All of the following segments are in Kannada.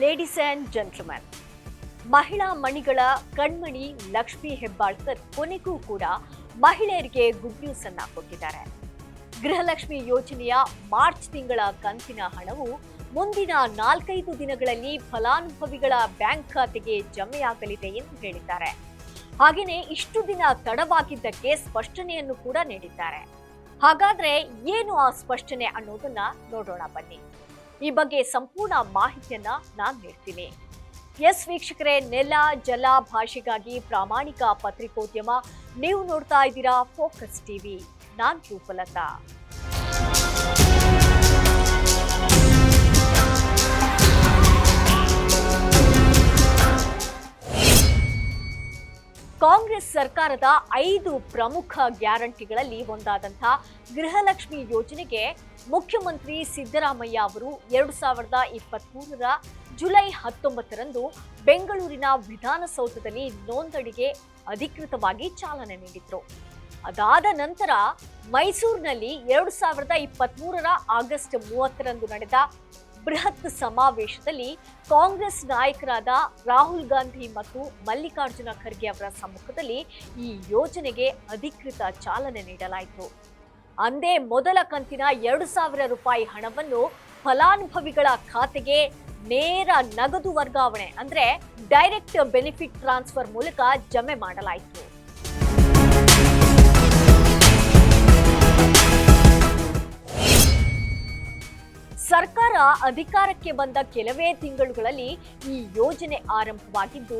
ಲೇಡೀಸ್ ಅಂಡ್ ಜೆಂಟಲ್ಮೆನ್, ಮಹಿಳಾ ಮಣಿಗಳ ಕಣ್ಮಣಿ ಲಕ್ಷ್ಮಿ ಹೆಬ್ಬಾಳ್ಕರ್ ಕೊನೆಗೂ ಕೂಡ ಮಹಿಳೆಯರಿಗೆ ಗುಡ್ ನ್ಯೂಸ್ ಅನ್ನ ಕೊಟ್ಟಿದ್ದಾರೆ. ಗೃಹಲಕ್ಷ್ಮಿ ಯೋಜನೆಯ ಮಾರ್ಚ್ ತಿಂಗಳ ಕಂತಿನ ಹಣವು ಮುಂದಿನ 4-5 ದಿನಗಳಲ್ಲಿ ಫಲಾನುಭವಿಗಳ ಬ್ಯಾಂಕ್ ಖಾತೆಗೆ ಜಮೆಯಾಗಲಿದೆ ಎಂದು ಹೇಳಿದ್ದಾರೆ. ಹಾಗೆಯೇ ಇಷ್ಟು ದಿನ ತಡವಾಗಿದ್ದಕ್ಕೆ ಸ್ಪಷ್ಟನೆಯನ್ನು ಕೂಡ ನೀಡಿದ್ದಾರೆ. ಹಾಗಾದ್ರೆ ಏನು ಆ ಸ್ಪಷ್ಟನೆ ಅನ್ನೋದನ್ನ ನೋಡೋಣ ಬನ್ನಿ. ಈ ಬಗ್ಗೆ ಸಂಪೂರ್ಣ ಮಾಹಿತಿಯನ್ನ ನಾನು ನೀಡ್ತೀನಿ. ಎಸ್ ವೀಕ್ಷಕರೇ, ನೆಲ ಜಲ ಭಾಷೆಗಾಗಿ ಪ್ರಾಮಾಣಿಕ ಪತ್ರಿಕೋದ್ಯಮ. ನೀವು ನೋಡ್ತಾ ಇದ್ದೀರಾ ಫೋಕಸ್ ಟಿವಿ. ನಾನ್ ರೂಪಲತಾ. ಕಾಂಗ್ರೆಸ್ ಸರ್ಕಾರದ 5 ಪ್ರಮುಖ ಗ್ಯಾರಂಟಿಗಳಲ್ಲಿ ಒಂದಾದಂತಹ ಗೃಹಲಕ್ಷ್ಮಿ ಯೋಜನೆಗೆ ಮುಖ್ಯಮಂತ್ರಿ ಸಿದ್ದರಾಮಯ್ಯ ಅವರು 2023ರ ಜುಲೈ 19ರಂದು ಬೆಂಗಳೂರಿನ ವಿಧಾನಸೌಧದಲ್ಲಿ ನೋಂದಣಿಗೆ ಅಧಿಕೃತವಾಗಿ ಚಾಲನೆ ನೀಡಿದ್ರು. ಅದಾದ ನಂತರ ಮೈಸೂರಿನಲ್ಲಿ 2023ರ ಆಗಸ್ಟ್ 30ರಂದು ನಡೆದ ಬೃಹತ್ ಸಮಾವೇಶದಲ್ಲಿ ಕಾಂಗ್ರೆಸ್ ನಾಯಕರಾದ ರಾಹುಲ್ ಗಾಂಧಿ ಮತ್ತು ಮಲ್ಲಿಕಾರ್ಜುನ ಖರ್ಗೆ ಅವರ ಸಮ್ಮುಖದಲ್ಲಿ ಈ ಯೋಜನೆಗೆ ಅಧಿಕೃತ ಚಾಲನೆ ನೀಡಲಾಯಿತು. ಅಂದೇ ಮೊದಲ ಕಂತಿನ 2,000 ರೂಪಾಯಿ ಹಣವನ್ನು ಫಲಾನುಭವಿಗಳ ಖಾತೆಗೆ ನೇರ ನಗದು ವರ್ಗಾವಣೆ ಅಂದ್ರೆ ಡೈರೆಕ್ಟ್ ಬೆನಿಫಿಟ್ ಟ್ರಾನ್ಸ್ಫರ್ ಮೂಲಕ ಜಮೆ ಮಾಡಲಾಯಿತು. ಸರ್ಕಾರ ಅಧಿಕಾರಕ್ಕೆ ಬಂದ ಕೆಲವೇ ತಿಂಗಳುಗಳಲ್ಲಿ ಈ ಯೋಜನೆ ಆರಂಭವಾಗಿದ್ದು,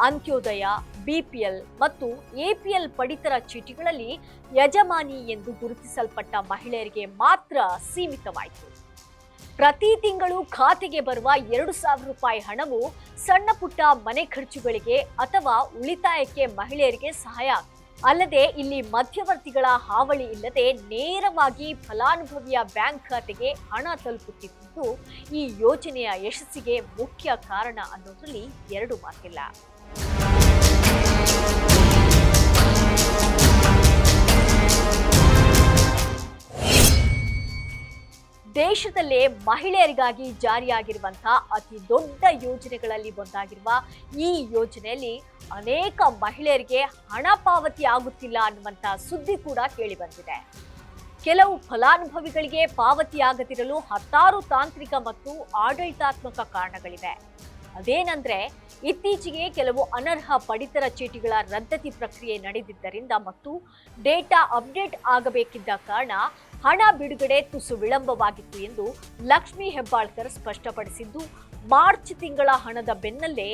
ಅಂತ್ಯೋದಯ, ಬಿಪಿಎಲ್ ಮತ್ತು ಎಪಿಎಲ್ ಪಡಿತರ ಚೀಟಿಗಳಲ್ಲಿ ಯಜಮಾನಿ ಎಂದು ಗುರುತಿಸಲ್ಪಟ್ಟ ಮಹಿಳೆಯರಿಗೆ ಮಾತ್ರ ಸೀಮಿತವಾಯಿತು. ಪ್ರತಿ ತಿಂಗಳು ಖಾತೆಗೆ ಬರುವ 2,000 ರೂಪಾಯಿ ಹಣವು ಸಣ್ಣ ಪುಟ್ಟ ಮನೆ ಖರ್ಚುಗಳಿಗೆ ಅಥವಾ ಉಳಿತಾಯಕ್ಕೆ ಮಹಿಳೆಯರಿಗೆ ಸಹಾಯ. ಅಲ್ಲದೆ ಇಲ್ಲಿ ಮಧ್ಯವರ್ತಿಗಳ ಹಾವಳಿ ಇಲ್ಲದೆ ನೇರವಾಗಿ ಫಲಾನುಭವಿಯ ಬ್ಯಾಂಕ್ ಖಾತೆಗೆ ಹಣ ತಲುಪುತ್ತಿದ್ದು ಈ ಯೋಜನೆಯ ಯಶಸ್ಸಿಗೆ ಮುಖ್ಯ ಕಾರಣ ಅನ್ನೋದ್ರಲ್ಲಿ ಎರಡು ಮಾತಿಲ್ಲ. ದೇಶದಲ್ಲೇ ಮಹಿಳೆಯರಿಗಾಗಿ ಜಾರಿಯಾಗಿರುವಂತಹ ಅತಿ ದೊಡ್ಡ ಯೋಜನೆಗಳಲ್ಲಿ ಒಂದಾಗಿರುವ ಈ ಯೋಜನೆಯಲ್ಲಿ ಅನೇಕ ಮಹಿಳೆಯರಿಗೆ ಹಣ ಪಾವತಿ ಆಗುತ್ತಿಲ್ಲ ಅನ್ನುವಂತ ಸುದ್ದಿ ಕೂಡ ಕೇಳಿ ಬಂದಿದೆ. ಕೆಲವು ಫಲಾನುಭವಿಗಳಿಗೆ ಪಾವತಿಯಾಗದಿರಲು ಹತ್ತಾರು ತಾಂತ್ರಿಕ ಮತ್ತು ಆಡಳಿತಾತ್ಮಕ ಕಾರಣಗಳಿವೆ. ಅದೇನಂದ್ರೆ, ಇತ್ತೀಚೆಗೆ ಕೆಲವು ಅನರ್ಹ ಪಡಿತರ ಚೀಟಿಗಳ ರದ್ದತಿ ಪ್ರಕ್ರಿಯೆ ನಡೆದಿದ್ದರಿಂದ ಮತ್ತು ಡೇಟಾ ಅಪ್ಡೇಟ್ ಆಗಬೇಕಿದ್ದ ಕಾರಣ ಹಣ ಬಿಡುಗಡೆ ತುಸು ವಿಳಂಬವಾಗಿತ್ತು ಎಂದು ಲಕ್ಷ್ಮಿ ಹೆಬ್ಬಾಳ್ಕರ್ ಸ್ಪಷ್ಟಪಡಿಸಿದ್ದು, ಮಾರ್ಚ್ ತಿಂಗಳ ಹಣದ ಬೆನ್ನಲ್ಲೇ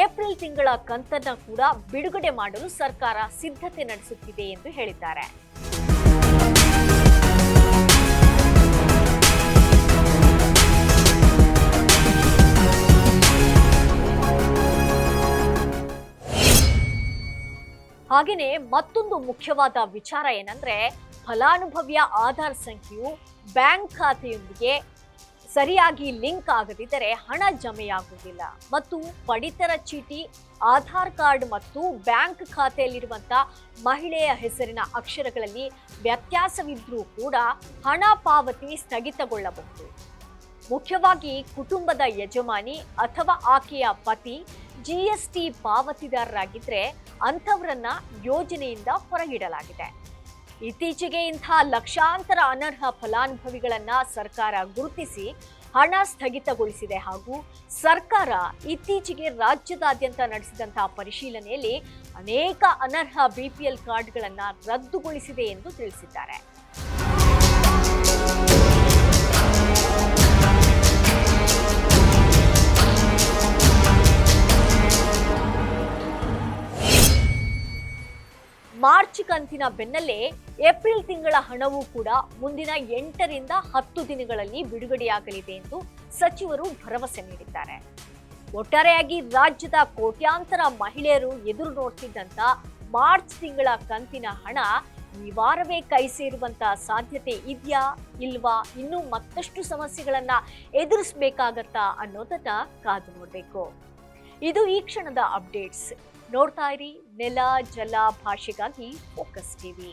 ಏಪ್ರಿಲ್ ತಿಂಗಳ ಕಂತನ್ನ ಕೂಡ ಬಿಡುಗಡೆ ಮಾಡಲು ಸರ್ಕಾರ ಸಿದ್ಧತೆ ನಡೆಸುತ್ತಿದೆ ಎಂದು ಹೇಳಿದ್ದಾರೆ. ಹಾಗೆಯೇ ಮತ್ತೊಂದು ಮುಖ್ಯವಾದ ವಿಚಾರ ಏನಂದ್ರೆ, ಫಲಾನುಭವಿಯ ಆಧಾರ್ ಸಂಖ್ಯೆಯು ಬ್ಯಾಂಕ್ ಖಾತೆಯೊಂದಿಗೆ ಸರಿಯಾಗಿ ಲಿಂಕ್ ಆಗದಿದ್ದರೆ ಹಣ ಜಮೆಯಾಗುವುದಿಲ್ಲ ಮತ್ತು ಪಡಿತರ ಚೀಟಿ, ಆಧಾರ್ ಕಾರ್ಡ್ ಮತ್ತು ಬ್ಯಾಂಕ್ ಖಾತೆಯಲ್ಲಿರುವಂತಹ ಮಹಿಳೆಯ ಹೆಸರಿನ ಅಕ್ಷರಗಳಲ್ಲಿ ವ್ಯತ್ಯಾಸವಿದ್ರೂ ಕೂಡ ಹಣ ಪಾವತಿ ಸ್ಥಗಿತಗೊಳ್ಳಬಹುದು. ಮುಖ್ಯವಾಗಿ ಕುಟುಂಬದ ಯಜಮಾನಿ ಅಥವಾ ಆಕೆಯ ಪತಿ ಜಿಎಸ್ಟಿ ಪಾವತಿದಾರರಾಗಿದ್ರೆ ಅಂಥವರನ್ನ ಯೋಜನೆಯಿಂದ ಹೊರಗಿಡಲಾಗಿದೆ. ಇತ್ತೀಚೆಗೆ ಇಂಥ ಲಕ್ಷಾಂತರ ಅನರ್ಹ ಫಲಾನುಭವಿಗಳನ್ನ ಸರ್ಕಾರ ಗುರುತಿಸಿ ಹಣ ಸ್ಥಗಿತಗೊಳಿಸಿದೆ ಹಾಗೂ ಸರ್ಕಾರ ಇತ್ತೀಚೆಗೆ ರಾಜ್ಯದಾದ್ಯಂತ ನಡೆಸಿದಂತಹ ಪರಿಶೀಲನೆಯಲ್ಲಿ ಅನೇಕ ಅನರ್ಹ ಬಿಪಿಎಲ್ ಕಾರ್ಡ್ಗಳನ್ನ ರದ್ದುಗೊಳಿಸಿದೆ ಎಂದು ತಿಳಿಸಿದ್ದಾರೆ. ಮಾರ್ಚ್ ಕಂತಿನ ಬೆನ್ನಲ್ಲೇ ಏಪ್ರಿಲ್ ತಿಂಗಳ ಹಣವೂ ಕೂಡ ಮುಂದಿನ 8ರಿಂದ 10 ದಿನಗಳಲ್ಲಿ ಬಿಡುಗಡೆಯಾಗಲಿದೆ ಎಂದು ಸಚಿವರು ಭರವಸೆ ನೀಡಿದ್ದಾರೆ. ಒಟ್ಟಾರೆಯಾಗಿ ರಾಜ್ಯದ ಕೋಟ್ಯಾಂತರ ಮಹಿಳೆಯರು ಎದುರು ನೋಡ್ತಿದ್ದಂತ ಮಾರ್ಚ್ ತಿಂಗಳ ಕಂತಿನ ಹಣ ಈ ವಾರವೇ ಕೈ ಸೇರುವಂತ ಸಾಧ್ಯತೆ ಇದೆಯಾ ಇಲ್ವಾ, ಇನ್ನೂ ಮತ್ತಷ್ಟು ಸಮಸ್ಯೆಗಳನ್ನ ಎದುರಿಸಬೇಕಾಗತ್ತಾ ಅನ್ನೋದನ್ನ ಕಾದು ನೋಡಬೇಕು. ಇದು ಈ ಕ್ಷಣದ ಅಪ್ಡೇಟ್ಸ್. ನೋಡ್ತಾ ಇರಿ ನೆಲ ಜಲ ಭಾಷೆಗಾಗಿ ಫೋಕಸ್ ಟಿವಿ.